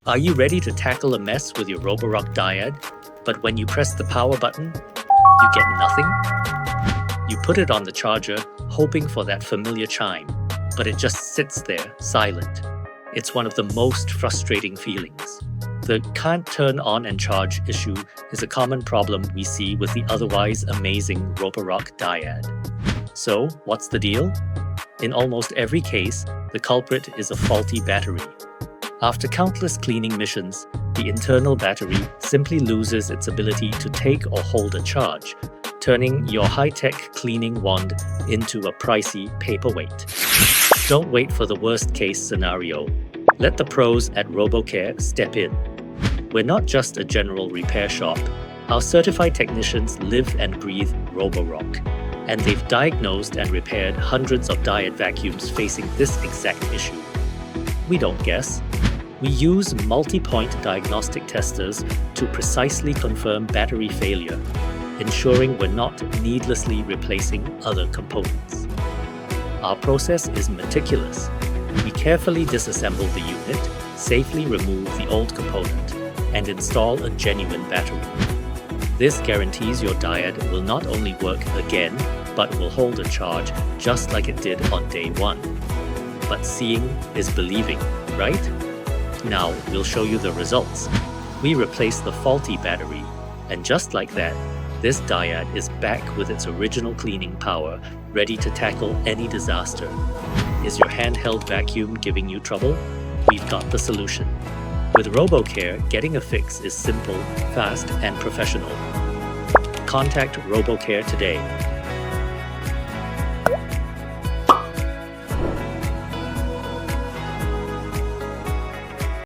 Are you ready to tackle a mess with your Roborock Dyad, but when you press the power button, you get nothing? You put it on the charger, hoping for that familiar chime, but it just sits there, silent. It's one of the most frustrating feelings. The can't turn on and charge issue is a common problem we see with the otherwise amazing Roborock Dyad. So, what's the deal? In almost every case, the culprit is a faulty battery. After countless cleaning missions, the internal battery simply loses its ability to take or hold a charge, turning your high-tech cleaning wand into a pricey paperweight. Don't wait for the worst-case scenario. Let the pros at RoboCare step in. We're not just a general repair shop. Our certified technicians live and breathe Roborock, and they've diagnosed and repaired hundreds of Dyad vacuums facing this exact issue. We don't guess. We use multi-point diagnostic testers to precisely confirm battery failure, ensuring we're not needlessly replacing other components. Our process is meticulous. We carefully disassemble the unit, safely remove the old component, and install a genuine battery. This guarantees your Dyad will not only work again, but will hold a charge just like it did on day one. But seeing is believing, right? Now we'll show you the results. We replace the faulty battery, and just like that, this Dyad is back with its original cleaning power, ready to tackle any disaster. Is your handheld vacuum giving you trouble? We've got the solution. With RoboCare, getting a fix is simple, fast, and professional. Contact RoboCare today